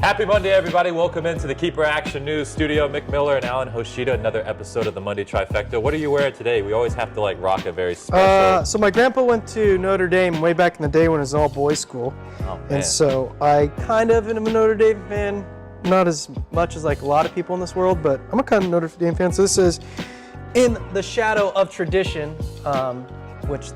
Happy Monday, everybody. Welcome into the Keeper Action News studio. Mick Miller and Alan Hoshida, another episode of the Monday Trifecta. What are you wearing today? We always have to rock a very special. So my grandpa went to Notre Dame way back in the day when it was an all-boys school. Oh, and so I kind of am a Notre Dame fan, not as much as a lot of people in this world, but I'm a kind of Notre Dame fan. So this is in the shadow of tradition, which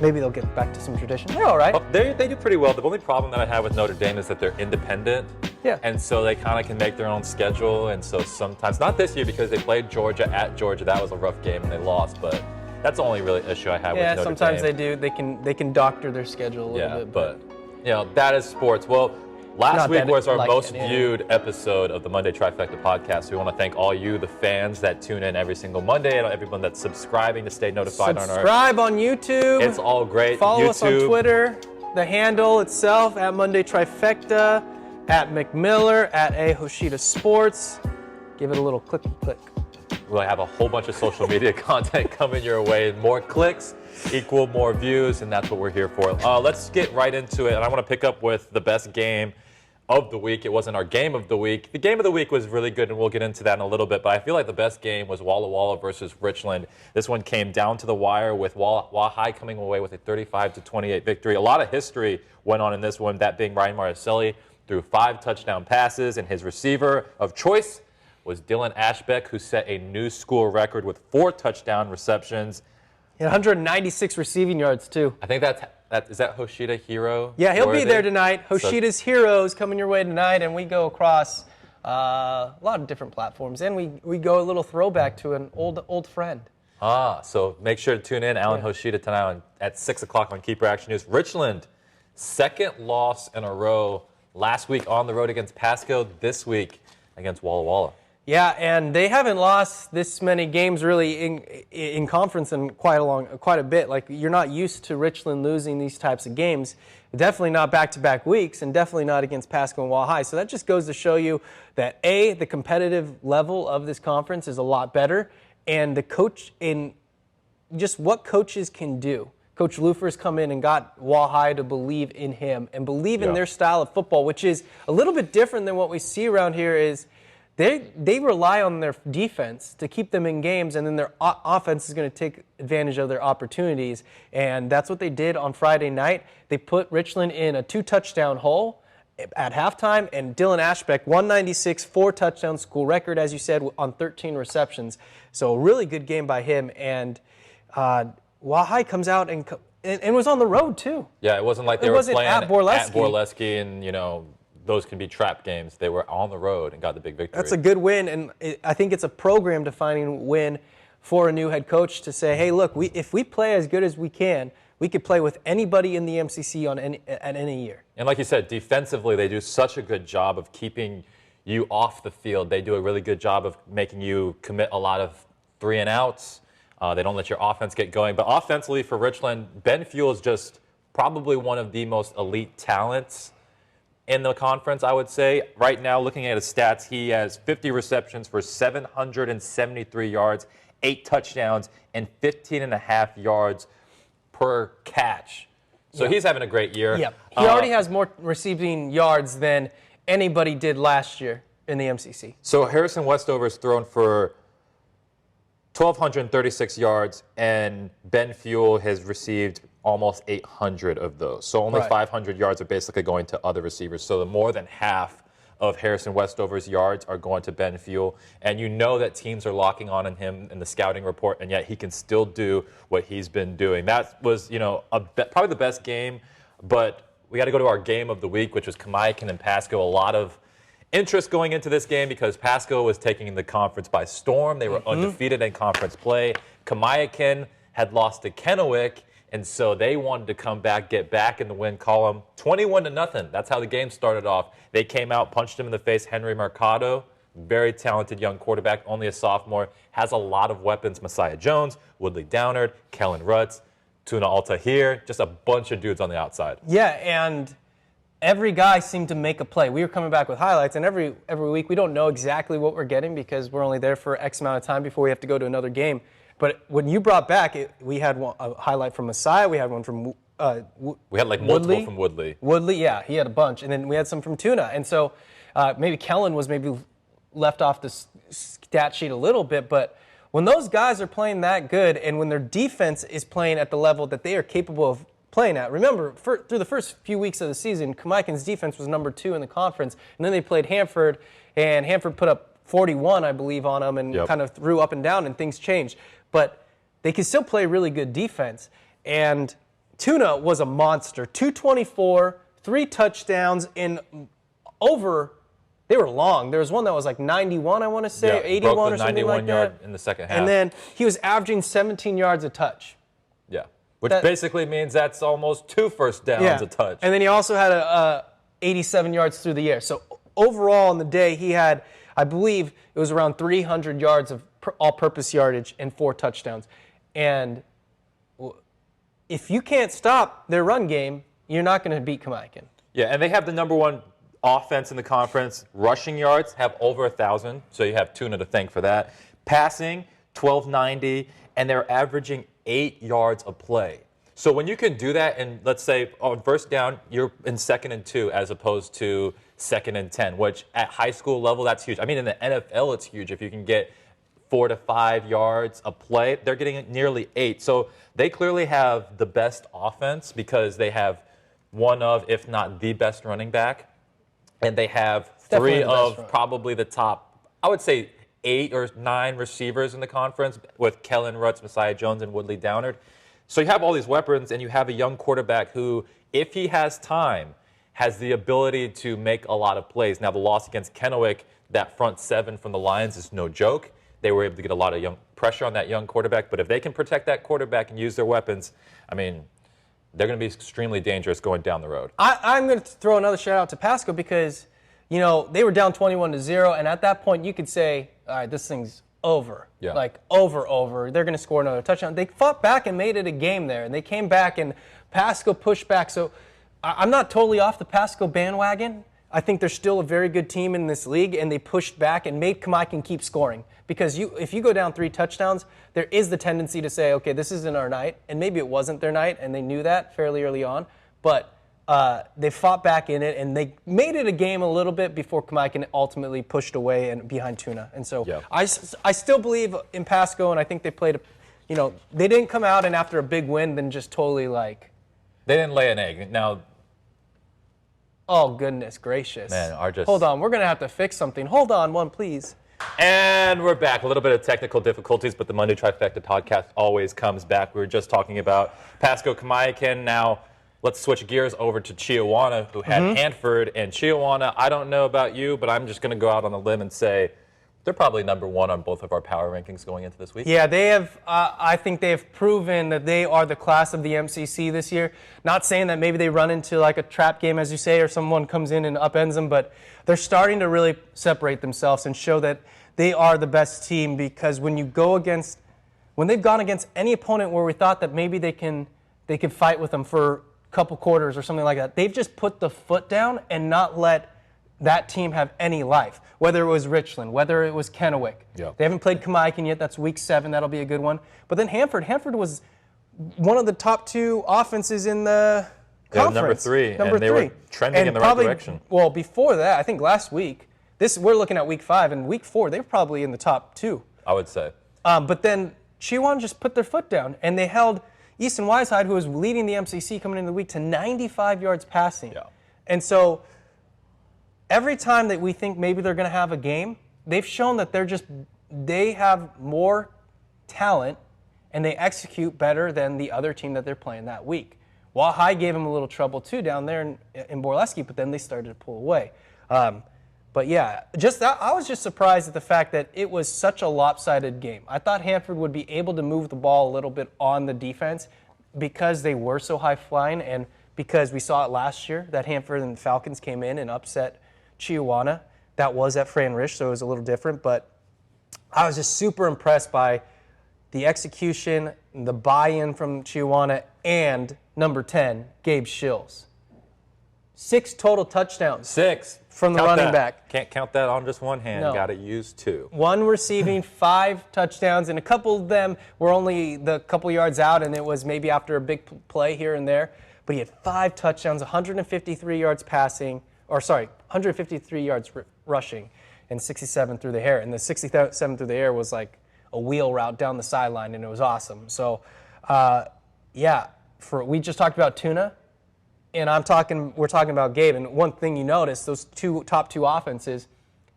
maybe they'll get back to some tradition. They're all right. Oh, they do pretty well. The only problem that I have with Notre Dame is that they're independent. Yeah. And so they kind of can make their own schedule. And so sometimes, not this year because they played Georgia at Georgia. That was a rough game and they lost. But that's the only really issue I have with Notre Dame. Yeah, sometimes they do. They can doctor their schedule a little bit. But that is sports. Well, last week was our most viewed episode of the Monday Trifecta podcast. We want to thank all you, the fans that tune in every single Monday, and everyone that's subscribing to stay notified on our... Subscribe on YouTube. It's all great. Follow us on Twitter. The handle itself, at Monday Trifecta, at McMiller, at A Hoshida Sports. Give it a little click. We'll have a whole bunch of social media content coming your way. More clicks equal more views, and that's what we're here for. Let's get right into it, and I want to pick up with the best game of the week. It wasn't our game of the week. The game of the week was really good, and we'll get into that in a little bit, but I feel like the best game was Walla Walla versus Richland. This one came down to the wire with WAHI coming away with a 35-28 victory. A lot of history went on in this one, that being Ryan Marcelli threw 5 touchdown passes, and his receiver of choice was Dylan Ashbeck, who set a new school record with 4 touchdown receptions. 196 receiving yards, too. I think is that Hoshida Hero? Yeah, he'll be there tonight. Hoshida's Heroes coming your way tonight, and we go across a lot of different platforms, and we go a little throwback to an old friend. So make sure to tune in, Alan Hoshida, tonight at 6 o'clock on Keeper Action News. Richland, second loss in a row. Last week on the road against PASCO, this week against Walla Walla. Yeah, and they haven't lost this many games really in conference in quite a bit. You're not used to Richland losing these types of games. Definitely not back-to-back weeks, and definitely not against PASCO and WAHI. So that just goes to show you that the competitive level of this conference is a lot better, and the coach in just what coaches can do. Coach Lufer's come in and got WAHI to believe in him and believe in their style of football, which is a little bit different than what we see around here. Is they rely on their defense to keep them in games, and then their offense is going to take advantage of their opportunities. And that's what they did on Friday night. They put Richland in a 2-touchdown hole at halftime, and Dylan Ashbeck, 196, 4-touchdown school record, as you said, on 13 receptions. So a really good game by him. And WAHI comes out and was on the road, too. Yeah, it wasn't like they were playing at Borleski and, those can be trap games. They were on the road and got the big victory. That's a good win, and I think it's a program-defining win for a new head coach to say, hey, look, if we play as good as we can, we could play with anybody in the MCC at any year. And like you said, defensively, they do such a good job of keeping you off the field. They do a really good job of making you commit a lot of 3-and-outs. They don't let your offense get going. But offensively for Richland, Ben Fuel is just probably one of the most elite talents in the conference, I would say. Right now, looking at his stats, he has 50 receptions for 773 yards, 8 touchdowns, and 15.5 yards per catch. So he's having a great year. Yep. He already has more receiving yards than anybody did last year in the MCC. So Harrison Westover's thrown for 1,236 yards, and Ben Fuel has received almost 800 of those. So only 500 yards are basically going to other receivers. So more than half of Harrison Westover's yards are going to Ben Fuel. And you know that teams are locking on him in the scouting report, and yet he can still do what he's been doing. That was, probably the best game. But we got to go to our game of the week, which was KAMIAKIN and PASCO. A lot of interest going into this game because PASCO was taking the conference by storm. They were undefeated in conference play. KAMIAKIN had lost to KENNEWICK, and so they wanted to come back, get back in the win column. 21-0. That's how the game started off. They came out, punched him in the face. Henry Mercado, very talented young quarterback, only a sophomore, has a lot of weapons. Messiah Jones, Woodley Downard, Kellen Rutz, Tuna Altahir, just a bunch of dudes on the outside. Yeah, and every guy seemed to make a play. We were coming back with highlights, and every week we don't know exactly what we're getting because we're only there for X amount of time before we have to go to another game. But when you brought back, we had a highlight from Messiah. We had one from we had like multiple from Woodley. Woodley, yeah, he had a bunch, and then we had some from Tuna. And so Maybe Kellen was maybe left off the stat sheet a little bit, but when those guys are playing that good and when their defense is playing at the level that they are capable of playing at. Remember, through the first few weeks of the season, KAMIAKIN's defense was number 2 in the conference, and then they played Hanford, and Hanford put up 41, I believe, on them and kind of threw up and down, and things changed. But they could still play really good defense. And Tuna was a monster. 224, 3 touchdowns in over. They were long. There was one that was like 91, I want to say, 81 or something like that. 91 yard in the second half. And then he was averaging 17 yards a touch. Yeah, which basically means that's almost 2 first downs a touch. And then he also had 87 yards through the air. So overall on the day, he had, I believe, it was around 300 yards of all-purpose yardage and 4 touchdowns. And if you can't stop their run game, you're not going to beat KAMIAKIN. Yeah, and they have the #1 offense in the conference. Rushing yards have over 1,000, so you have Tuna to thank for that. Passing, 1,290, and they're averaging 8 yards a play. So when you can do that, and let's say on first down, you're in 2nd and 2 as opposed to 2nd and 10, which at high school level, that's huge. I mean, in the NFL, it's huge. If you can get 4 to 5 yards a play, they're getting nearly 8. So they clearly have the best offense because they have one of, if not the best running back. And they have 3 of probably the top, I would say 8 or 9 receivers in the conference with Kellen Rutz, Messiah Jones, and Woodley Downard. So you have all these weapons, and you have a young quarterback who, if he has time, has the ability to make a lot of plays. Now, the loss against Kennewick, that front 7 from the Lions is no joke. They were able to get a lot of young pressure on that young quarterback. But if they can protect that quarterback and use their weapons, I mean, they're going to be extremely dangerous going down the road. I'm going to throw another shout out to PASCO because, you know, they were down 21-0, and at that point you could say, all right, this thing's over. Yeah. Like, over. They're going to score another touchdown. They fought back and made it a game there, and they came back, and PASCO pushed back. So I'm not totally off the PASCO bandwagon. I think they're still a very good team in this league, and they pushed back and made KAMIAKIN keep scoring. Because if you go down 3 touchdowns, there is the tendency to say, okay, this isn't our night, and maybe it wasn't their night, and they knew that fairly early on. But they fought back in it, and they made it a game a little bit before KAMIAKIN ultimately pushed away and behind Tuna. And so I still believe in PASCO, and I think they played, they didn't come out and after a big win then just totally like. They didn't lay an egg. Now. Oh, goodness gracious. Man, Hold on, we're going to have to fix something. Hold on one, please. And we're back. A little bit of technical difficulties, but the Monday Trifecta podcast always comes back. We were just talking about PASCO KAMIAKIN. Now, let's switch gears over to CHIAWANA, who had Hanford. And CHIAWANA, I don't know about you, but I'm just going to go out on a limb and say they're probably #1 on both of our power rankings going into this week. Yeah, they have. I think they have proven that they are the class of the MCC this year. Not saying that maybe they run into like a trap game, as you say, or someone comes in and upends them, but they're starting to really separate themselves and show that they are the best team. Because when they've gone against any opponent where we thought that maybe they could fight with them for a couple quarters or something like that, they've just put the foot down and not let that team have any life, whether it was Richland, whether it was Kennewick. Yeah. They haven't played KAMIAKIN yet. That's week 7. That'll be a good one. But then Hanford was one of the top 2 offenses in the conference. Number 3, and they were trending in the right direction. Well, before that, I think last week, we're looking at week 5, and week 4, they were probably in the top 2. I would say. But then CHIAWANA just put their foot down, and they held Easton Weishaupt, who was leading the MCC coming into the week, to 95 yards passing. Yeah. And so every time that we think maybe they're going to have a game, they've shown that they have more talent and they execute better than the other team that they're playing that week. WAHI gave them a little trouble too down there in Borleski, but then they started to pull away. But yeah, I was just surprised at the fact that it was such a lopsided game. I thought Hanford would be able to move the ball a little bit on the defense because they were so high flying, and because we saw it last year that Hanford and the Falcons came in and upset CHIAWANA. That was at Fran Rich, so it was a little different, but I was just super impressed by the execution, the buy-in from CHIAWANA, and number 10, Gabe Shills. 6 total touchdowns. 6 from the running back. Can't count that on just one hand. No. Got to use 2. 1 receiving, 5 touchdowns, and a couple of them were only the couple yards out, and it was maybe after a big play here and there. But he had 5 touchdowns, 153 yards passing, 153 yards rushing and 67 through the air. And the 67 through the air was like a wheel route down the sideline, and it was awesome. So, we just talked about Tuna, and we're talking about Gabe. And one thing you notice, those top two offenses,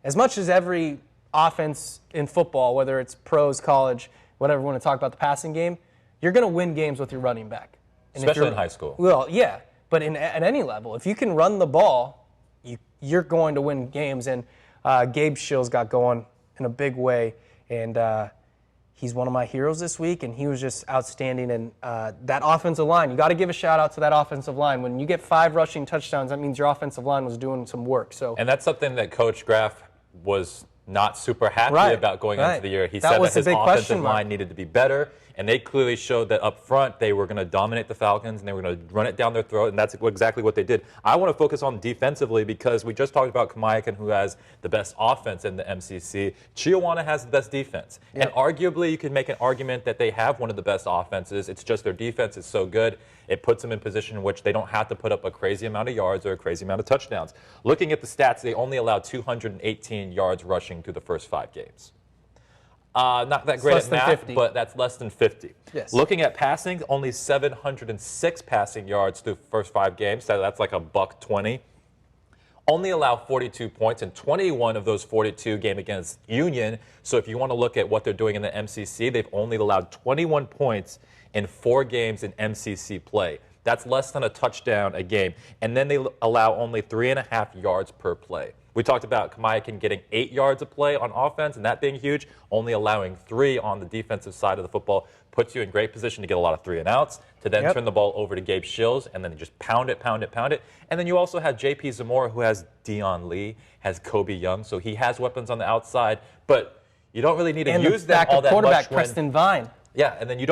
as much as every offense in football, whether it's pros, college, whatever, we want to talk about the passing game, you're going to win games with your running back. And especially in high school. Well, yeah, but at any level, if you can run the ball, you're going to win games. And Gabe Shill's got going in a big way, and he's one of my heroes this week, and he was just outstanding. And that offensive line, you got to give a shout out to that offensive line. When you get 5 rushing touchdowns, that means your offensive line was doing some work. And that's something that Coach Graff was not super happy about going into the year. He said that his offensive line needed to be better, and they clearly showed that up front they were going to dominate the Falcons and they were going to run it down their throat, and that's exactly what they did. I want to focus on defensively because we just talked about KAMIAKIN, who has the best offense in the MCC. CHIAWANA has the best defense, and arguably you could make an argument that they have one of the best offenses. It's just their defense is so good, it puts them in position in which they don't have to put up a crazy amount of yards or a crazy amount of touchdowns. Looking at the stats, they only allowed 218 yards rushing through the first 5 games. Not that great at math, 50. but that's less than 50. Yes. Looking at passing, only 706 passing yards through the first 5 games. So that's like $120. Only allow 42 points, and 21 of those 42 game against Union. So if you want to look at what they're doing in the MCC, they've only allowed 21 points in 4 games in MCC play. That's less than a touchdown a game. And then they allow only 3.5 yards per play. We talked about KAMIAKIN getting 8 yards a play on offense, and that being huge. Only allowing 3 on the defensive side of the football puts you in great position to get a lot of 3-and-outs, to then turn the ball over to Gabe Shills, and then just pound it. And then you also have J.P. Zamora, who has Dion Lee, has Kobe Young, so he has weapons on the outside, but you don't really need to use them all that much. Quarterback Preston Vine. Yeah, and then you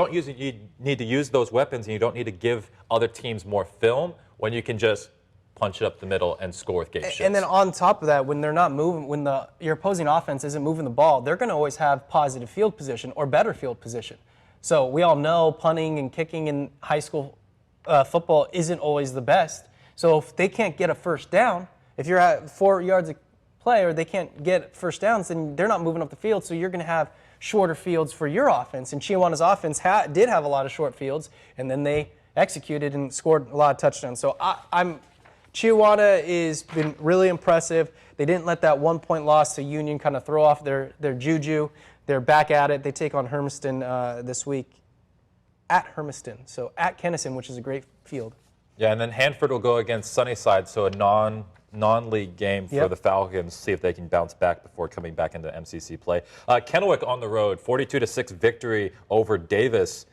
need to use those weapons, and you don't need to give other teams more film when you can just punch it up the middle and score with Gabe Shills. And then on top of that, when they're not moving, when your opposing offense isn't moving the ball, they're going to always have positive field position or better field position. So we all know punting and kicking in high school football isn't always the best. So if they can't get a first down, if you're at 4 yards a play or they can't get first downs, then they're not moving up the field. So you're going to have shorter fields for your offense. And CHIAWANA's offense did have a lot of short fields, and then they executed and scored a lot of touchdowns. So CHIAWANA has been really impressive. They didn't let that 1-point loss to Union kind of throw off their juju. They're back at it. They take on Hermiston this week at Hermiston. So at Kennison, which is a great field. Yeah, and then Hanford will go against Sunnyside, so a non-league game for the Falcons, see if they can bounce back before coming back into MCC play. Kennewick on the road, 42-6 victory over Davis.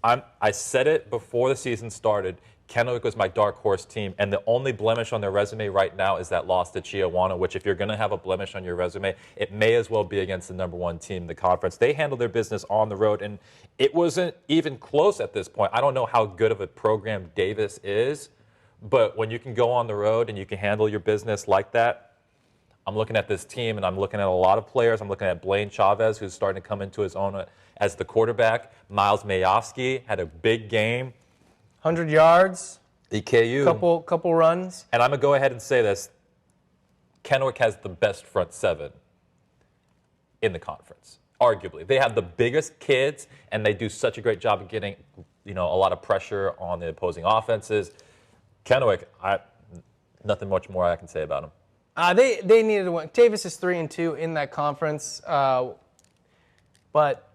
I said it before the season started. Kennewick was my dark horse team, and the only blemish on their resume right now is that loss to CHIAWANA, which if you're going to have a blemish on your resume, it may as well be against the #1 team in the conference. They handled their business on the road, and it wasn't even close at this point. I don't know how good of a program Davis is, but when you can go on the road and you can handle your business like that, I'm looking at this team, and I'm looking at a lot of players. I'm looking at Blaine Chavez, who's starting to come into his own as the quarterback. Miles Mayovsky had a big game. 100 yards, EKU. Couple runs. And I'm going to go ahead and say this. Kennewick has the best front 7 in the conference, arguably. They have the biggest kids, and they do such a great job of getting a lot of pressure on the opposing offenses. Kennewick, nothing much more I can say about them. They needed to win. Davis is 3-2 in that conference, but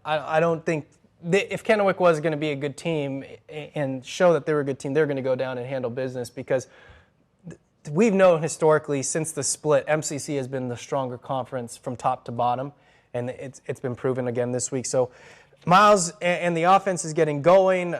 I don't think if Kennewick was going to be a good team and show that they were a good team, they're going to go down and handle business because we've known historically since the split, MCC has been the stronger conference from top to bottom, and it's been proven again this week. So Miles and the offense is getting going.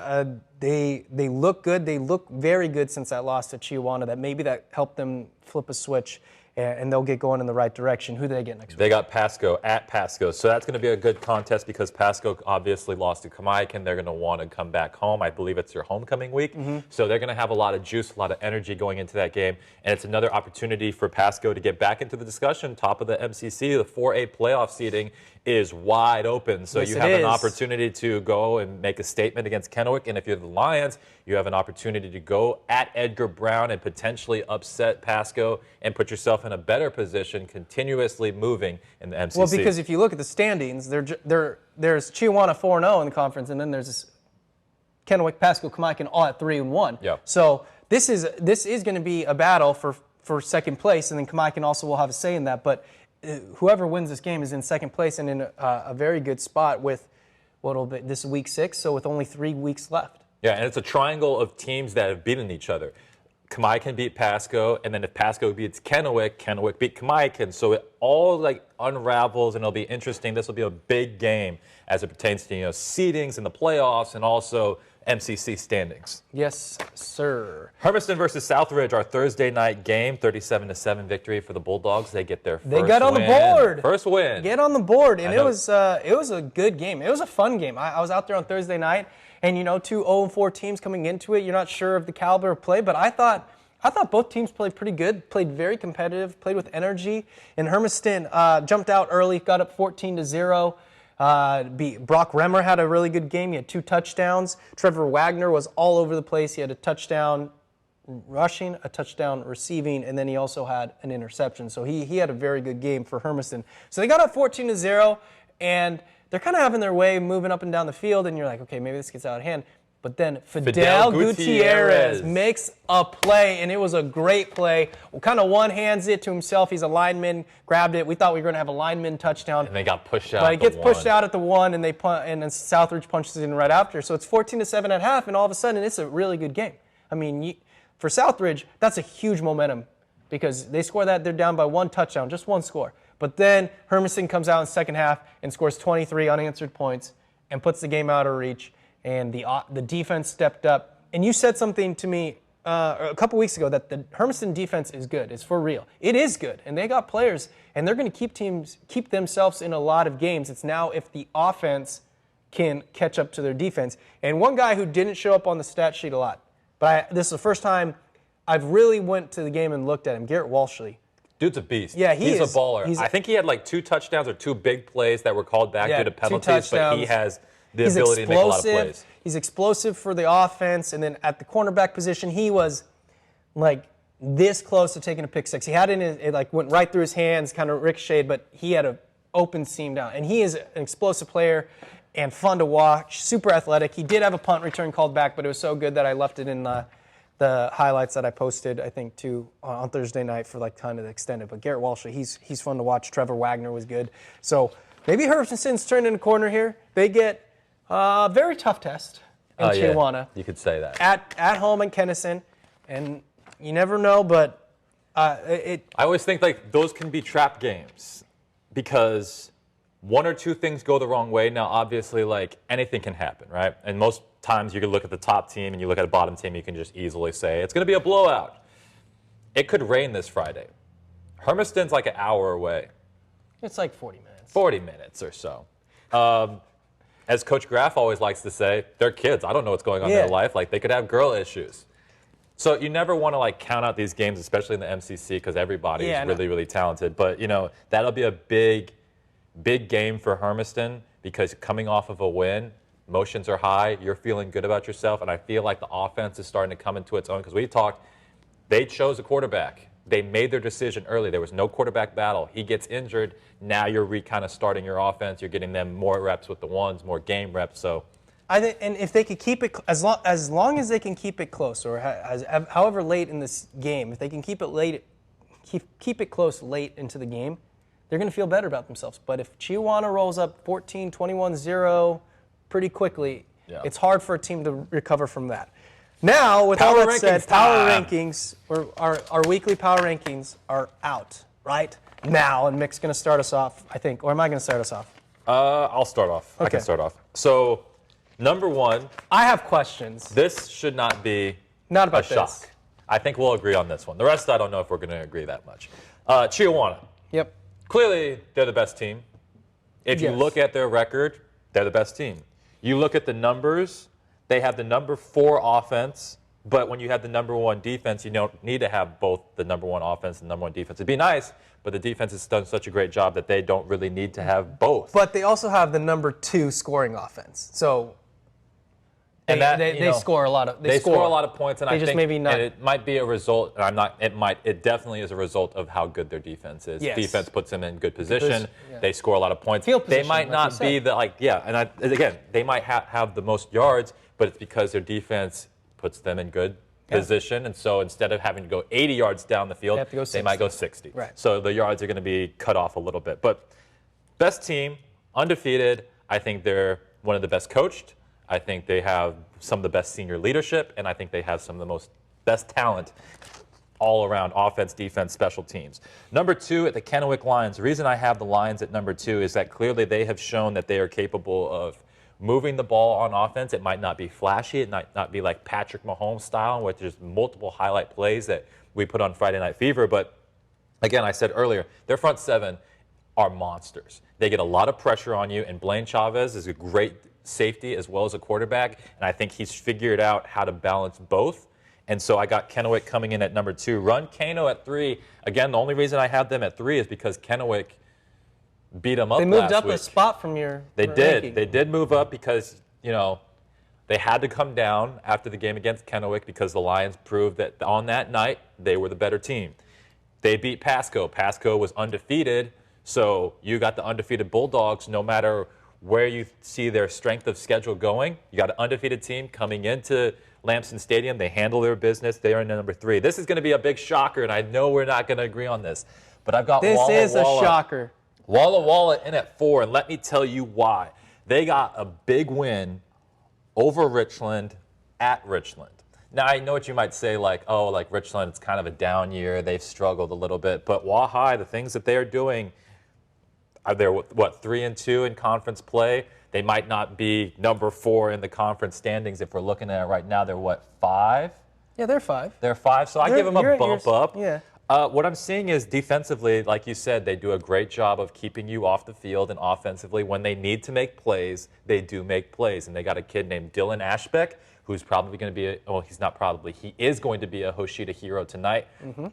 They look good. They look very good since that loss to CHIAWANA. That helped them flip a switch, and they'll get going in the right direction. Who do they get next week? They got PASCO at PASCO. So that's going to be a good contest because PASCO obviously lost to KAMIAKIN. They're going to want to come back home. I believe it's their homecoming week. So they're going to have a lot of juice, a lot of energy going into that game. And it's another opportunity for PASCO to get back into the discussion, top of the MCC, the 4A playoff seeding. is wide open. So Yes, you it have an is. opportunity to go and make a statement against Kennewick. And if you're the Lions, you have an opportunity to go at Edgar Brown and potentially upset PASCO and put yourself in a better position, continuously moving in the MCC. Well, because if you look at the standings, there's CHIAWANA 4-0 in the conference, and then there's Kennewick, PASCO, KAMIAKIN all at 3-1. Yep. So this is going to be a battle for second place, and then KAMIAKIN also will have a say in that. But whoever wins this game is in second place and in a very good spot with this is week 6, so with only 3 weeks left. Yeah, and it's a triangle of teams that have beaten each other. KAMIAKIN beat PASCO, and then if PASCO beats Kennewick, Kennewick beat KAMIAKIN. So it all like unravels, and it'll be interesting. This will be a big game as it pertains to seedings in the playoffs and also MCC standings. Yes, sir. Hermiston versus Southridge, our Thursday night game, 37-7 victory for the Bulldogs. They get their first They got on win. the board. First win. Get on the board, and it was a good game. It was a fun game. I was out there on Thursday night, and 2 0-4 teams coming into it. You're not sure of the caliber of play, but I thought both teams played pretty good, played very competitive, played with energy. And Hermiston jumped out early, got up 14-0. Brock Remmer had a really good game. He had 2 touchdowns. Trevor Wagner was all over the place. He had a touchdown rushing, a touchdown receiving, and then he also had an interception. So he had a very good game for Hermiston. So they got up 14-0, and they're kind of having their way moving up and down the field, and you're like, okay, maybe this gets out of hand. But then Fidel Gutierrez makes a play, and it was a great play. Kind of one-hands it to himself. He's a lineman, grabbed it. We thought we were going to have a lineman touchdown. And they got pushed out. But it gets pushed out at the 1, and and then Southridge punches it in right after. So it's 14-7 at half, and all of a sudden it's a really good game. I mean, for Southridge, that's a huge momentum because they score that, they're down by 1 touchdown, just 1 score. But then Hermiston comes out in the second half and scores 23 unanswered points and puts the game out of reach. And the defense stepped up. And you said something to me a couple weeks ago that the Hermiston defense is good. It's for real. It is good. And they got players, and they're going to keep themselves in a lot of games. It's now if the offense can catch up to their defense. And one guy who didn't show up on the stat sheet a lot, but this is the first time I've really went to the game and looked at him, Garrett Walshley. Dude's a beast. Yeah, he's a baller. I think he had like 2 touchdowns or 2 big plays that were called back due to penalties, but he has the ability to make a lot of plays. He's explosive for the offense, and then at the cornerback position, he was like this close to taking a pick 6. He had it like went right through his hands, kind of ricocheted, but he had an open seam down. And he is an explosive player and fun to watch, super athletic. He did have a punt return called back, but it was so good that I left it in the highlights that I posted, I think, too, on Thursday night for like kind of the extended. But Garrett Walshley, he's fun to watch. Trevor Wagner was good. So maybe Hermiston's turning a corner here. They get a very tough test in CHIAWANA. Yeah, you could say that. At home in Kennison, and you never know, but I always think like those can be trap games because 1 or 2 things go the wrong way. Now, obviously, like anything can happen, right? And most times you can look at the top team and you look at a bottom team, you can just easily say it's going to be a blowout. It could rain this Friday. Hermiston's like an hour away. It's like 40 minutes. 40 minutes or so. As Coach Graff always likes to say, they're kids. I don't know what's going on in their life. Like, they could have girl issues. So you never want to, like, count out these games, especially in the MCC, because everybody is really, really talented. But, that'll be a big, big game for Hermiston because coming off of a win, emotions are high. You're feeling good about yourself. And I feel like the offense is starting to come into its own because we talked, they chose a quarterback. They made their decision early. There was no quarterback battle. He gets injured. Now you're kind of starting your offense. You're getting them more reps with the ones, more game reps. So, I think, and if they could keep it as long as they can keep it close, or however late in this game, if they can keep it close late into the game, they're going to feel better about themselves. But if CHIAWANA rolls up 14, 21-0 pretty quickly, it's hard for a team to recover from that. Now, with all that said, power rankings, our weekly power rankings are out right now, and Mick's going to start us off, I think. Or am I going to start us off? I'll start off. Okay. I can start off. So, number 1. I have questions. This should not be a shock. I think we'll agree on this one. The rest, I don't know if we're going to agree that much. CHIAWANA. Yep. Clearly, they're the best team. If you look at their record, they're the best team. You look at the numbers, they have the number 4 offense But when you have the #1 defense, you don't need to have both the #1 offense and #1 defense. It'd be nice, but the defense has done such a great job that they don't really need to have both. But they also have the #2 scoring offense. So they score a lot of they score a lot of points, and they I just think maybe not. and it might be a result. And it definitely is a result of how good their defense is. Yes. Defense puts them in good position. Yeah. They score a lot of points. Field They position, might like not you be said. again, they might have the most yards, but it's because their defense puts them in good position. And so instead of having to go 80 yards down the field, they might go 60. Right. So the yards are going to be cut off a little bit. But best team, undefeated. I think they're one of the best coached. I think they have some of the best senior leadership, and I think they have some of the best talent all around offense, defense, special teams. #2 at the Kennewick Lions. The reason I have the Lions at #2 is that clearly they have shown that they are capable of moving the ball on offense. It might not be flashy. It might not be like Patrick Mahomes style, where there's multiple highlight plays that we put on Friday Night Fever. But again, I said earlier, their front seven are monsters. They get a lot of pressure on you, and Blaine Chavez is a great safety as well as a quarterback, and I think he's figured out how to balance both. And so I got Kennewick coming in at #2. Run Kano at 3. Again, the only reason I have them at 3 is because Kennewick beat them up last week. They moved up a spot from your ranking. They did move up because, they had to come down after the game against Kennewick because the Lions proved that on that night they were the better team. They beat PASCO. PASCO was undefeated, so you got the undefeated Bulldogs no matter where you see their strength of schedule going. You got an undefeated team coming into Lamson Stadium. They handle their business. They are in #3. This is going to be a big shocker, and I know we're not going to agree on this, but I've got This is a shocker. Walla Walla in at 4, and let me tell you why. They got a big win over Richland at Richland. Now, I know what you might say, like Richland, it's kind of a down year. They've struggled a little bit, but WAHI, the things that they're doing, they're 3-2 in conference play. They might not be #4 in the conference standings. If we're looking at it right now, they're 5? Yeah, they're 5. They're 5, so I give them a bump up. Yeah. What I'm seeing is defensively, like you said, they do a great job of keeping you off the field, and offensively, when they need to make plays, they do make plays. And they got a kid named Dylan Ashbeck, who's probably going to be he's not probably, he is going to be a Hoshida hero tonight. Mm-hmm.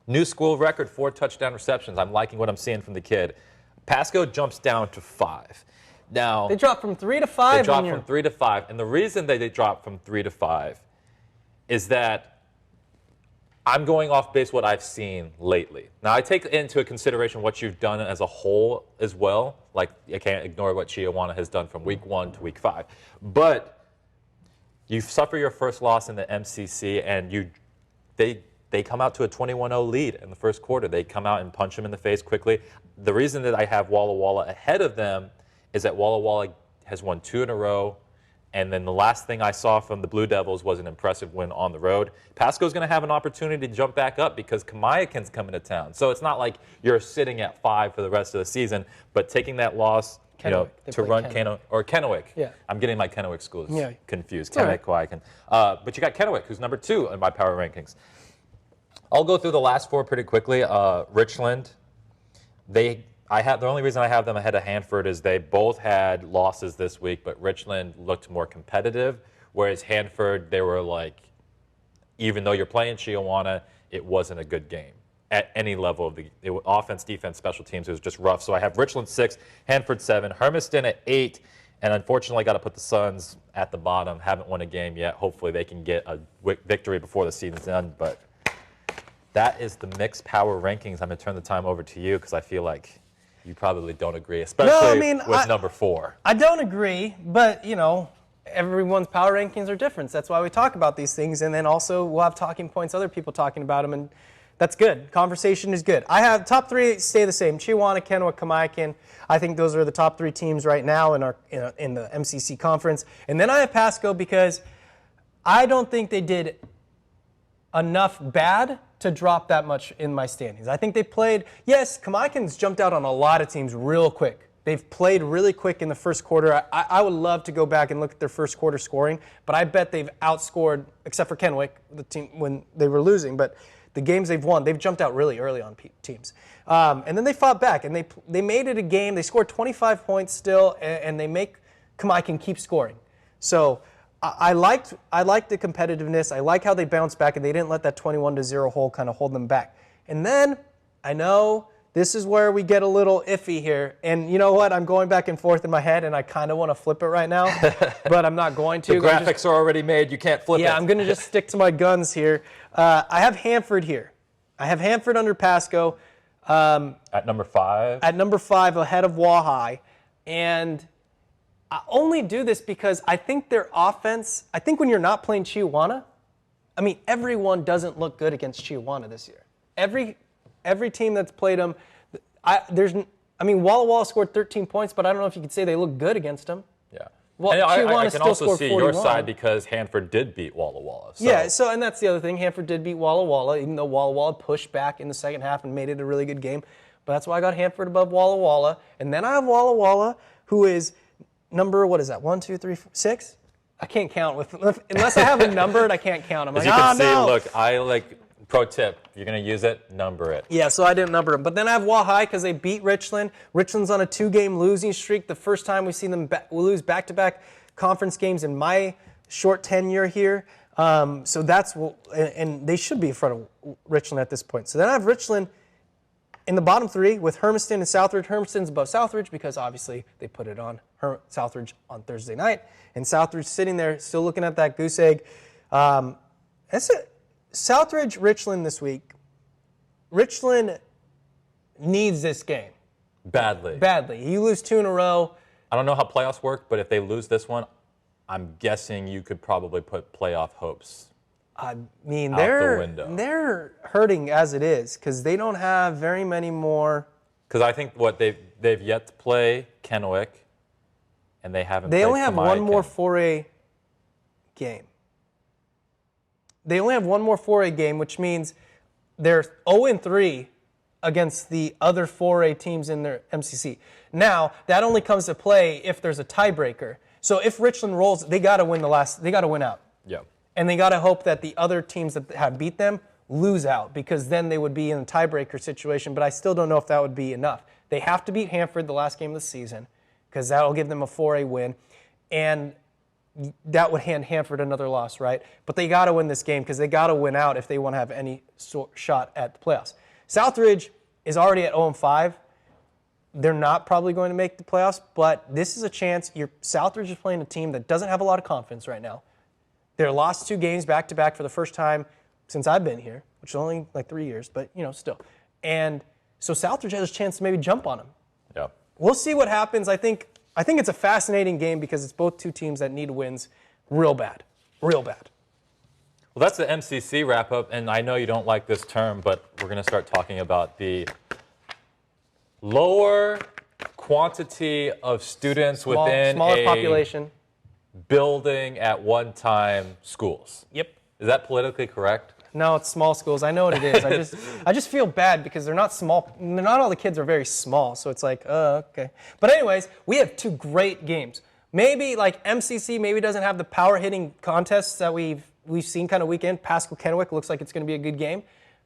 New school record, 4 touchdown receptions. I'm liking what I'm seeing from the kid. PASCO jumps down to 5. Now they dropped from 3 to 5. They dropped from 3 to 5, and the reason that they dropped from 3 to 5 is that I'm going off base what I've seen lately. Now I take into consideration what you've done as a whole as well. Like I can't ignore what CHIAWANA has done from week 1 to week 5, but you suffer your first loss in the MCC, and they come out to a 21-0 lead in the first quarter. They come out and punch them in the face quickly. The reason that I have Walla Walla ahead of them is that Walla Walla has won 2 in a row, and then the last thing I saw from the Blue Devils was an impressive win on the road. PASCO's going to have an opportunity to jump back up because KAMIAKIN's coming to town. So it's not like you're sitting at 5 for the rest of the season, but taking that loss to run Kennewick. Yeah. I'm getting my Kennewick schools confused. KAMIAKIN. But you got Kennewick, who's #2 in my power rankings. I'll go through the last 4 pretty quickly. Richland, the only reason I have them ahead of Hanford is they both had losses this week, but Richland looked more competitive, whereas Hanford, they were like, even though you're playing CHIAWANA, it wasn't a good game at any level of the offense, defense, special teams. It was just rough. So I have Richland 6, Hanford 7, Hermiston at 8, and unfortunately got to put the Suns at the bottom. Haven't won a game yet. Hopefully they can get a victory before the season's end, but that is the mixed power rankings. I'm going to turn the time over to you because I feel like you probably don't agree, especially with #4. I don't agree, but, everyone's power rankings are different. That's why we talk about these things, and then also we'll have talking points, other people talking about them, and that's good. Conversation is good. I have top 3 stay the same: CHIAWANA, Kennewick, KAMIAKIN. I think those are the top 3 teams right now in the MCC conference. And then I have PASCO because I don't think they did enough bad to drop that much in my standings. I think they played, yes, KAMIAKIN's jumped out on a lot of teams real quick. They've played really quick in the first quarter. I would love to go back and look at their first quarter scoring, but I bet they've outscored, except for Kennewick, the team when they were losing, but the games they've won, they've jumped out really early on teams. And then they fought back, and they made it a game. They scored 25 points still, and they make KAMIAKIN keep scoring. So I liked the competitiveness. I like how they bounced back and they didn't let that 21-0 hole kind of hold them back. And then I know this is where we get a little iffy here. And you know what? I'm going back and forth in my head, and I kind of want to flip it right now, but I'm not going to. The graphics are already made. You can't flip it. Yeah, I'm going to just stick to my guns here. I have Hanford here. I have Hanford under PASCO. At number 5? At number 5, ahead of WAHI. And I only do this because I think their offense, I think when you're not playing CHIAWANA, I mean, everyone doesn't look good against CHIAWANA this year. Every team that's played them, Walla Walla scored 13 points, but I don't know if you could say they look good against them. Yeah. Well, I can still also see 41. your side because Hanford did beat Walla Walla. So. Yeah, and that's the other thing. Hanford did beat Walla Walla, even though Walla Walla pushed back in the second half and made it a really good game. But that's why I got Hanford above Walla Walla. And then I have Walla Walla, who is number, 1, 2, 3, 4, 6? I can't count. Unless I have them numbered, I can't count them. As you can see, look, pro tip, if you're going to use it, number it. Yeah, so I didn't number them. But then I have WAHI because they beat Richland. Richland's on a 2-game losing streak. The first time we've seen them lose back-to-back conference games in my short tenure here. So that's, and they should be in front of Richland at this point. So then I have Richland in the bottom 3 with Hermiston and Southridge. Hermiston's above Southridge because obviously they put it on Southridge on Thursday night. And Southridge sitting there still looking at that goose egg. That's it. Southridge, Richland this week. Richland needs this game. Badly. You lose 2 in a row. I don't know how playoffs work, but if they lose this one, I'm guessing you could probably put playoff hopes I mean, out the window. They're hurting as it is because they don't have very many more. Because I think they've yet to play Kennewick, and they haven't. They played only have KAMIAKIN. one more 4A game. They only have one more 4A game, which means they're 0-3 against the other 4A teams in their MCC. Now, that only comes to play if there's a tiebreaker. So if Richland rolls, they got to win they got to win out. Yeah. And they got to hope that the other teams that have beat them lose out because then they would be in a tiebreaker situation, but I still don't know if that would be enough. They have to beat Hanford the last game of the season because that will give them a 4A win. And that would hand Hanford another loss, right? But they got to win this game because they got to win out if they want to have any shot at the playoffs. Southridge is already at 0-5. They're not probably going to make the playoffs, but this is a chance. Southridge is playing a team that doesn't have a lot of confidence right now. They're lost 2 games back-to-back for the first time since I've been here, which is only like 3 years, but, still. And so Southridge has a chance to maybe jump on them. Yeah. We'll see what happens. I think it's a fascinating game because it's both 2 teams that need wins real bad. Real bad. Well, that's the MCC wrap-up, and I know you don't like this term, but we're going to start talking about the lower quantity of students within smaller a population building at one time schools. Yep. Is that politically correct? No, it's small schools. I know what it is. I just feel bad because they're not small. Not all the kids are very small, so it's like, okay. But anyways, we have 2 great games. Maybe like MCC maybe doesn't have the power hitting contests that we've seen kind of weekend. PASCO Kennewick looks like it's going to be a good game,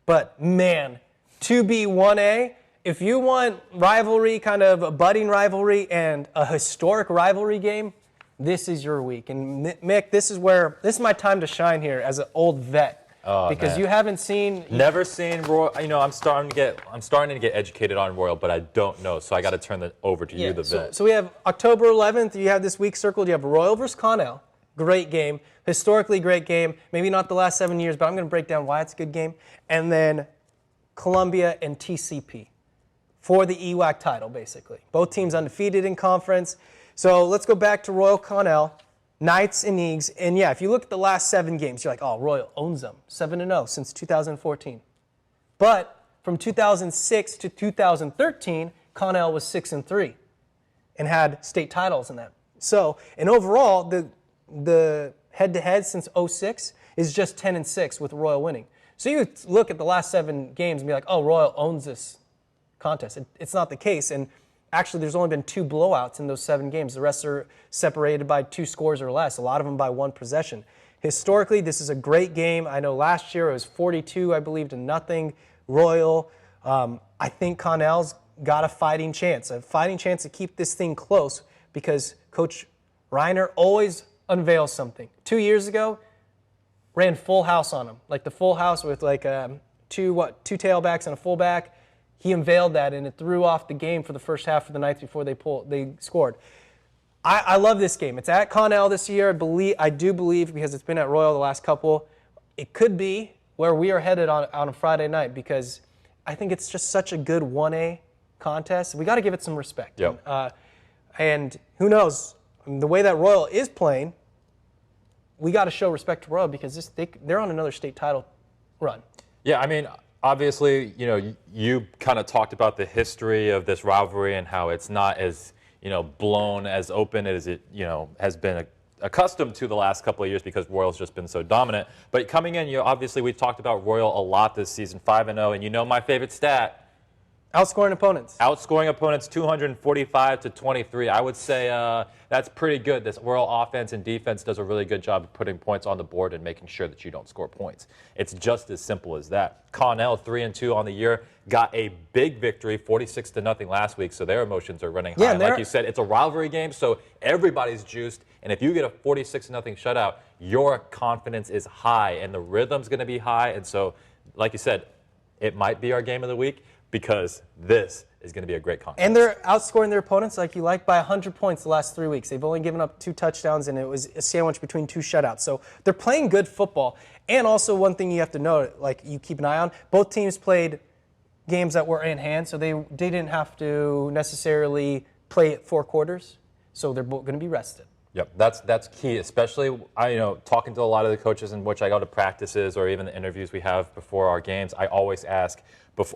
but man, 2B 1A. If you want rivalry, kind of a budding rivalry and a historic rivalry game, this is your week. And Mick, this is my time to shine here as an old vet. Oh, because man. you haven't seen... Never seen Royal. I'm starting to get educated on Royal, but I don't know, so I got to turn that over to you, the vet. So we have October 11th. You have this week circled. You have Royal versus CONNELL. Great game. Historically great game. Maybe not the last 7 years, but I'm going to break down why it's a good game. And then Columbia and TCP for the EWAC title, basically. Both teams undefeated in conference. So let's go back to Royal CONNELL. Knights and Eags. And yeah, if you look at the last 7 games, you're like, oh, Royal owns them. 7-0 since 2014. But from 2006 to 2013, CONNELL was 6-3 and had state titles in that. So, and overall, the head-to-head since 06 is just 10-6 with Royal winning. So you look at the last 7 games and be like, oh, Royal owns this contest. It's not the case. And actually, there's only been 2 blowouts in those 7 games. The rest are separated by 2 scores or less, a lot of them by 1 possession. Historically, this is a great game. I know last year it was 42, I believe, to nothing. Royal. I think CONNELL's got a fighting chance to keep this thing close because Coach Reiner always unveils something. 2 years ago, ran full house on them, like the full house with like two tailbacks and a fullback. He unveiled that, and it threw off the game for the first half of the night before they scored. I love this game. It's at CONNELL this year. I do believe, because it's been at Royal the last couple, it could be where we are headed on a Friday night, because I think it's just such a good 1A contest. We got to give it some respect. Yep. And who knows, the way that Royal is playing, we got to show respect to Royal, because they're on another state title run. Yeah, I mean, obviously, you kind of talked about the history of this rivalry and how it's not as blown as open as it has been accustomed to the last couple of years, because Royal's just been so dominant. But coming in, obviously we've talked about Royal a lot this season, 5-0, and my favorite stat. Outscoring opponents. Outscoring opponents 245-23. I would say that's pretty good. This Royal offense and defense does a really good job of putting points on the board and making sure that you don't score points. It's just as simple as that. CONNELL 3-2 on the year, got a big victory, 46-0 last week, so their emotions are running high. Yeah, and like you said, it's a rivalry game, so everybody's juiced. And if you get a 46-0 shutout, your confidence is high and the rhythm's going to be high. And so, like you said, it might be our game of the week, because this is going to be a great contest. And they're outscoring their opponents like you like by 100 points the last 3 weeks. They've only given up 2 touchdowns, and it was a sandwich between 2 shutouts. So they're playing good football. And also one thing you have to know, like you keep an eye on, both teams played games that were in hand, so they didn't have to necessarily play it 4 quarters. So they're both going to be rested. Yep, that's key, especially talking to a lot of the coaches in which I go to practices or even the interviews we have before our games. I always ask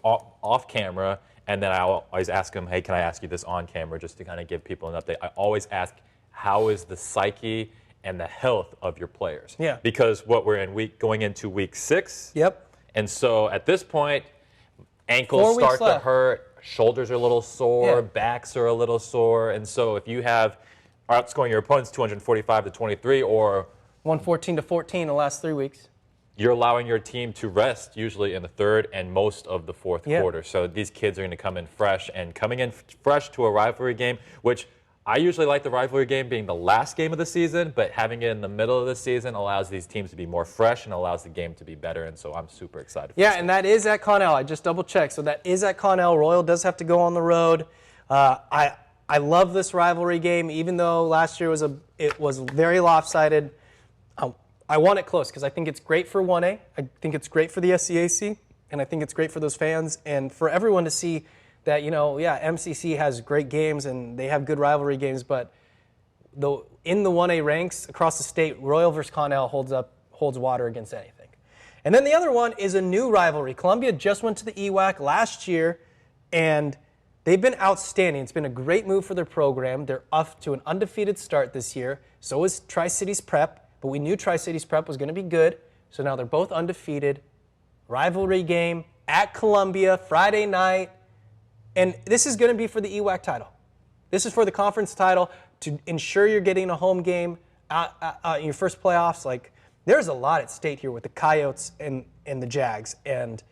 off camera, and then I always ask them, hey, can I ask you this on camera, just to kind of give people an update. I always ask, how is the psyche and the health of your players? Yeah. Because we're going into week 6. Yep. And so at this point, ankles start to hurt, shoulders are a little sore, backs are a little sore, and so if you have outscoring your opponents 245-23 or 114-14 the last 3 weeks, you're allowing your team to rest usually in the 3rd and most of the 4th quarter. So these kids are going to come in fresh, and coming in fresh to a rivalry game, which I usually like the rivalry game being the last game of the season, but having it in the middle of the season allows these teams to be more fresh and allows the game to be better, and so I'm super excited for this. And that is at CONNELL. I just double-checked. So that is at CONNELL. Royal does have to go on the road. I love this rivalry game, even though last year it was very lopsided. I want it close because I think it's great for 1A. I think it's great for the SCAC, and I think it's great for those fans and for everyone to see that, MCC has great games and they have good rivalry games, but in the 1A ranks across the state, Royal versus CONNELL holds water against anything. And then the other one is a new rivalry. Columbia just went to the EWAC last year, and they've been outstanding. It's been a great move for their program. They're off to an undefeated start this year. So is Tri-Cities Prep, but we knew Tri-Cities Prep was going to be good. So now they're both undefeated. Rivalry game at Columbia, Friday night. And this is going to be for the EWAC title. This is for the conference title to ensure you're getting a home game in your first playoffs. Like, there's a lot at stake here with the Coyotes and the Jags. And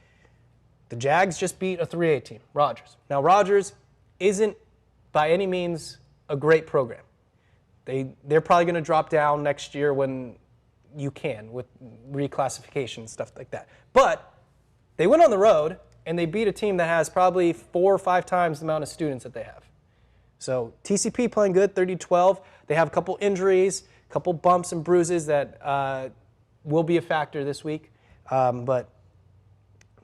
the Jags just beat a 3A team, Rogers. Now, Rogers isn't by any means a great program. They're probably going to drop down next year when you can with reclassification and stuff like that. But they went on the road, and they beat a team that has probably 4 or 5 times the amount of students that they have. So TCP playing good, 30-12. They have a couple injuries, a couple bumps and bruises that will be a factor this week. But,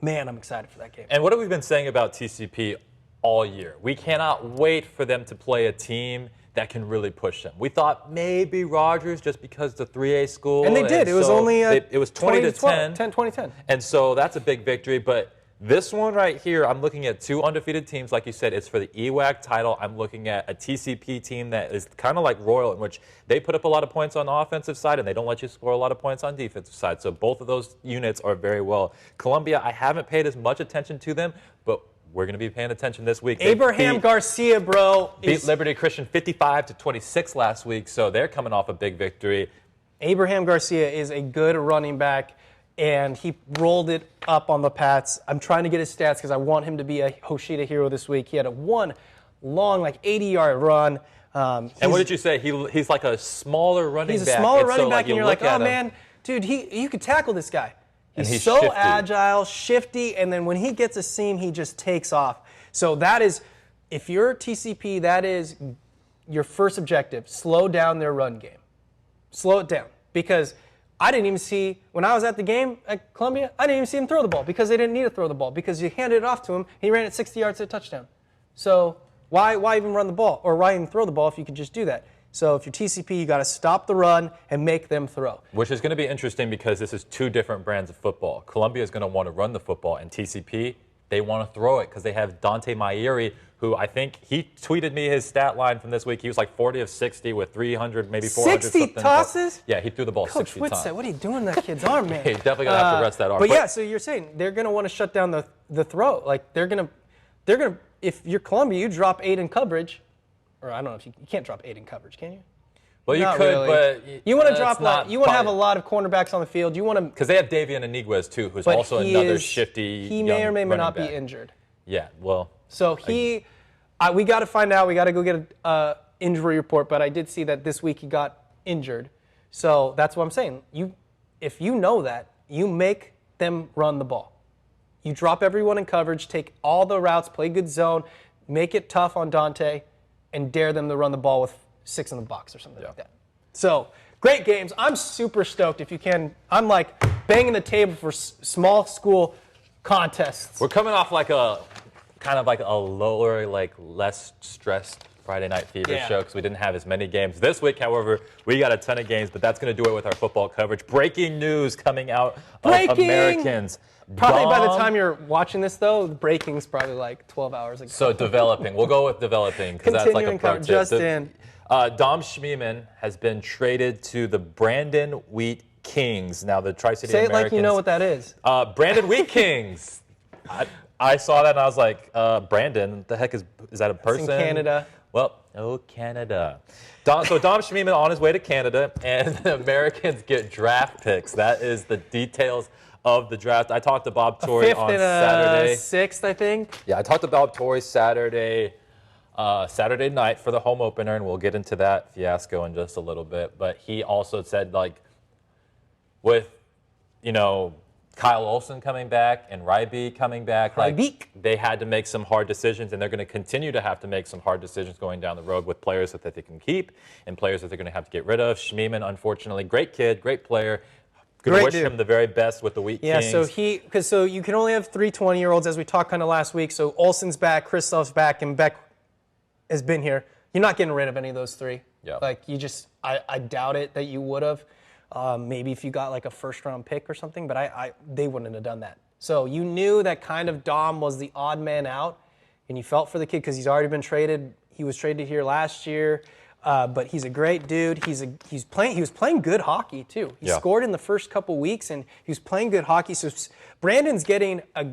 man, I'm excited for that game. And what have we been saying about TCP all year? We cannot wait for them to play a team that can really push them. We thought maybe Rogers, just because the 3A school. And they did. It was only it was 20-10. 20-10. And so that's a big victory. But this one right here, I'm looking at 2 undefeated teams. Like you said, it's for the EWAC title. I'm looking at a TCP team that is kind of like Royal, in which they put up a lot of points on the offensive side, and they don't let you score a lot of points on the defensive side. So both of those units are very well. Columbia, I haven't paid as much attention to them, but we're going to be paying attention this week. Abraham Garcia, bro. Beat Liberty Christian 55-26 last week, so they're coming off a big victory. Abraham Garcia is a good running back, and he rolled it up on the Pats. I'm trying to get his stats because I want him to be a Hoshida hero this week. He had one long, 80-yard run. And what did you say? He's like a smaller running back. He's a smaller running so, back, and you're like, oh, him, man, dude, you could tackle this guy. He's so shifty. agile, shifty, and then when he gets a seam, he just takes off. So that is, if you're TCP, that is your first objective. Slow down their run game. Slow it down. Because I didn't even see, when I was at the game at Columbia, I didn't even see him throw the ball because they didn't need to throw the ball because you handed it off to him, he ran it 60 yards to a touchdown. So why even run the ball or why even throw the ball if you could just do that? So if you're TCP, you got to stop the run and make them throw. Which is going to be interesting because this is two different brands of football. Columbia is going to want to run the football, and TCP, they want to throw it because they have Dante Mairi, who I think he tweeted me his stat line from this week. He was like 40 of 60 with 300, maybe 400 60 something. tosses? Yeah, he threw the ball Coach 60 Witt times. said, what are you doing to that kid's arm, man? He's definitely going to have to rest that arm. But yeah, so you're saying they're going to want to shut down the throw. Like they're going to, if you're Columbia, you drop 8 in coverage, or I don't know if you can't drop 8 in coverage, can you? Well, you Not could, really. but you want to drop. You want to have a probably- lot of cornerbacks on the field. You want to, Because they have Davian Iniguez too, who's but also he another is- shifty. He may or may young not running be back. injured. Yeah, well. So we got to find out. We got to go get an injury report. But I did see that this week he got injured. So that's what I'm saying. If you know that, you make them run the ball. You drop everyone in coverage, take all the routes, play good zone, make it tough on Dante, and dare them to run the ball with 6 in the box or something like that. So great games. I'm super stoked. If you can, I'm like banging the table for small school contests. We're coming off like a kind of like a lower, like less stressed Friday Night Fever show because we didn't have as many games. This week, however, we got a ton of games, but that's going to do it with our football coverage. Breaking news coming out of Americans. Probably by the time you're watching this, though, breaking's probably like 12 hours ago. So developing. We'll go with developing because that's like a pro tip. Just in. Dom Schmiemann has been traded to the Brandon Wheat Kings. Now the Tri-City Say it Americans. like you know what that is. Brandon Wheat Kings. I saw that and I was like, Brandon, the heck is that a person? It's in Canada. Well, Canada. So Dom Schmiemann on his way to Canada, and the Americans get draft picks. That is the details of the draft. I talked to Bob Torrey on Saturday. 6th, I think. Yeah, I talked to Bob Torrey Saturday night for the home opener, and we'll get into that fiasco in just a little bit. But he also said, like, with, Kyle Olsen coming back and Ryby coming back, like, they had to make some hard decisions, and they're going to continue to have to make some hard decisions going down the road with players that they can keep and players that they're going to have to get rid of. Schmiemann, unfortunately, great kid, great player. Gonna wish him the very best with the Wheat Kings. Yeah, so you can only have 3 20-year-olds, as we talked kind of last week. So Olsen's back, Kristoff's back, and Beck has been here. You're not getting rid of any of those 3. Yeah. Like, I doubt it that you would have. Maybe if you got like a first-round pick or something, but they wouldn't have done that. So you knew that kind of Dom was the odd man out, and you felt for the kid because he's already been traded. He was traded here last year. But he's a great dude. He was playing good hockey too. He scored in the first couple weeks, and he was playing good hockey. So Brandon's getting a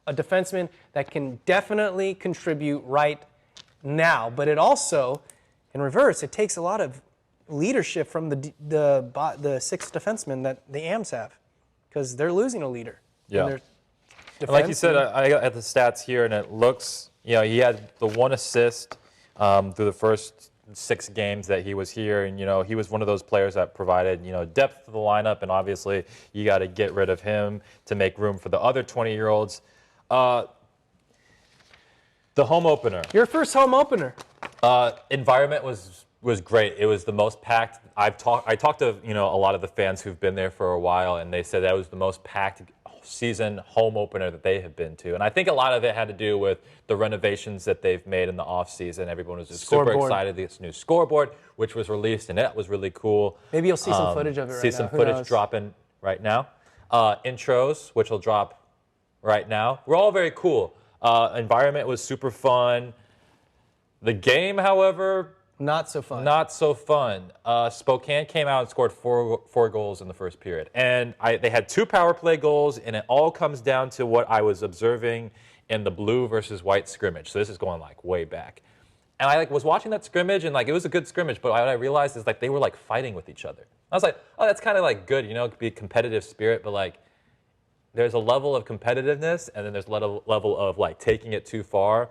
defenseman that can definitely contribute right now. But it also, in reverse, it takes a lot of leadership from the 6th defenseman that the Ams have, because they're losing a leader. Yeah. Like you said, I got the stats here, and it looks, he had the 1 assist through the first 6 games that he was here, and he was one of those players that provided depth to the lineup, and obviously you got to get rid of him to make room for the other 20-year-olds. The home opener. Your first home opener. Environment was great. It was the most packed. I talked to a lot of the fans who've been there for a while, and they said that was the most packed season home opener that they have been to. And I think a lot of it had to do with the renovations that they've made in the offseason. Everyone was just super excited. This new scoreboard, which was released, and that was really cool. Maybe you'll see some footage of it right now. See some footage dropping right now. Intros, which will drop right now. We're all very cool. Environment was super fun. The game, however, not so fun. Not so fun. Spokane came out and scored four goals in the first period. And they had 2 power play goals, and it all comes down to what I was observing in the blue versus white scrimmage. So this is going like way back. And I was watching that scrimmage, and it was a good scrimmage, but what I realized is they were fighting with each other. I was like, oh, that's kind of good, it could be a competitive spirit, but there's a level of competitiveness, and then there's a level of taking it too far.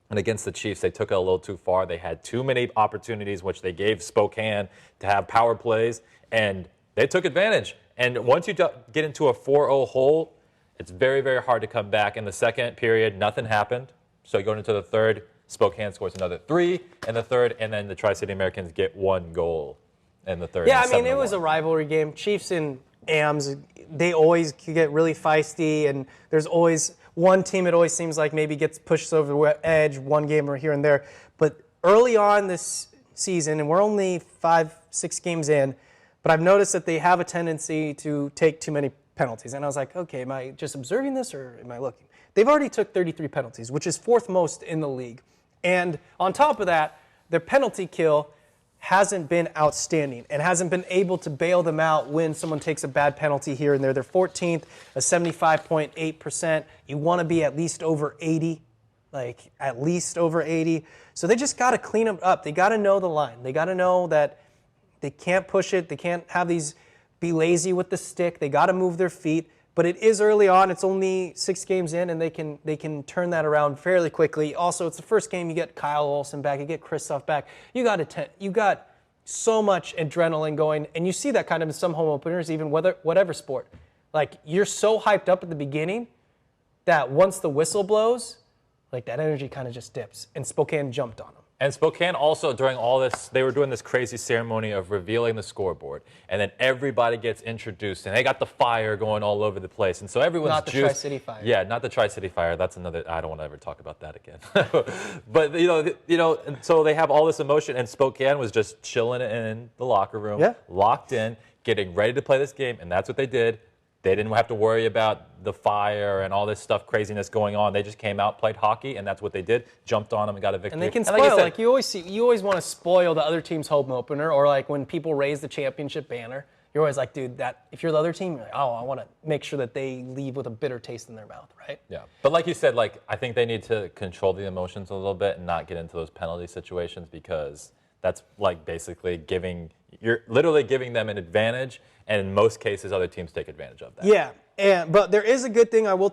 And against the Chiefs, they took it a little too far. They had too many opportunities, which they gave Spokane to have power plays, and they took advantage. And once you get into a 4-0 hole, it's very, very hard to come back. In the second period, nothing happened. So going into the third, Spokane scores another 3 in the third, and then the Tri-City Americans get 1 goal in the third. Yeah, I mean, it was a rivalry game. Chiefs and AMs, they always get really feisty, and there's always one team, it always seems like maybe gets pushed over the edge, one game or here and there. But early on this season, and we're only 5-6 games in, but I've noticed that they have a tendency to take too many penalties. And I was like, okay, am I just observing this or am I looking? They've already took 33 penalties, which is 4th most in the league. And on top of that, their penalty kill hasn't been outstanding and hasn't been able to bail them out when someone takes a bad penalty here and there. They're 14th, a 75.8%. You want to be at least over 80, like at least over 80. So they just got to clean them up. They got to know the line. They got to know that they can't push it. They can't have these be lazy with the stick. They got to move their feet. But it is early on. It's only 6 games in, and they can turn that around fairly quickly. Also, it's the first game. You get Kyle Olsen back. You get Kristoff back. You got so much adrenaline going, and you see that kind of in some home openers, even whatever sport. Like, you're so hyped up at the beginning that once the whistle blows, like that energy kind of just dips. And Spokane jumped on them. And Spokane also, during all this, they were doing this crazy ceremony of revealing the scoreboard. And then everybody gets introduced, and they got the fire going all over the place. And so everyone's Not the Tri-City Fire. Yeah, not the Tri-City Fire. That's another, I don't want to ever talk about that again. But, you know, and so they have all this emotion, and Spokane was just chilling in the locker room, locked in, getting ready to play this game, and that's what they did. They didn't have to worry about the fire and all this stuff, craziness going on. They just came out, played hockey, and that's what they did. Jumped on them and got a victory. And they can spoil. Like you always want to spoil the other team's home opener, or like when people raise the championship banner, you're always like, dude, that if you're the other team, you're like, oh, I want to make sure that they leave with a bitter taste in their mouth, right? Yeah. But like you said, like I think they need to control the emotions a little bit and not get into those penalty situations, because that's like basically you're literally giving them an advantage. And in most cases, other teams take advantage of that. Yeah, but there is a good thing. I will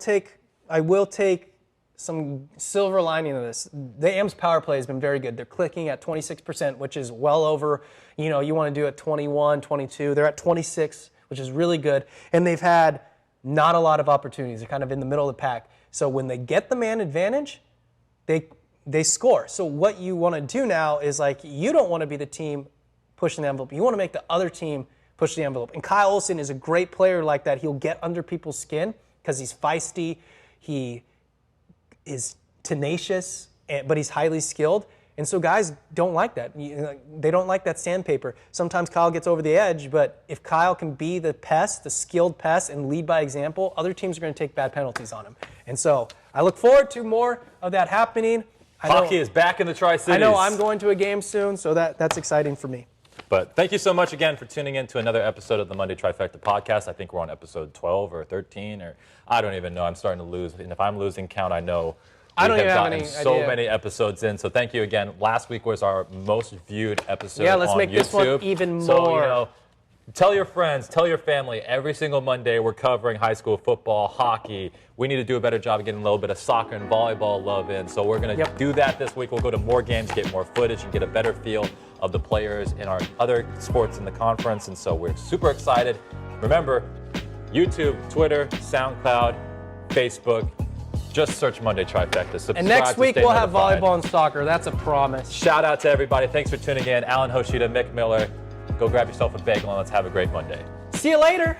take some silver lining of this. The AM's power play has been very good. They're clicking at 26%, which is well over, you want to do at 21, 22. They're at 26, which is really good. And they've had not a lot of opportunities. They're kind of in the middle of the pack. So when they get the man advantage, they score. So what you want to do now is, like, you don't want to be the team pushing the envelope. You want to make the other team push the envelope. And Kyle Olsen is a great player like that. He'll get under people's skin because he's feisty. He is tenacious, but he's highly skilled. And so guys don't like that. They don't like that sandpaper. Sometimes Kyle gets over the edge, but if Kyle can be the pest, the skilled pest, and lead by example, other teams are going to take bad penalties on him. And so I look forward to more of that happening. Hockey is back in the Tri-Cities. I know I'm going to a game soon, so that's exciting for me. But thank you so much again for tuning in to another episode of the Monday Trifecta podcast. I think we're on episode 12 or 13, or I don't even know. I'm starting to lose. And if I'm losing count, I know I don't we have even have gotten any so idea. many episodes in. So thank you again. Last week was our most viewed episode Yeah, let's on make YouTube. this one even more. So, tell your friends, tell your family. Every single Monday, we're covering high school football, hockey. We need to do a better job of getting a little bit of soccer and volleyball love in. So we're going to do that this week. We'll go to more games, get more footage, and get a better feel of the players in our other sports in the conference. And so we're super excited. Remember, YouTube, Twitter, SoundCloud, Facebook. Just search Monday Trifecta. Subscribe. And next week we'll have notified. volleyball and soccer. That's a promise. Shout out to everybody. Thanks for tuning in. Alan Hoshida, Mick Miller. Go grab yourself a bagel and let's have a great Monday. See you later.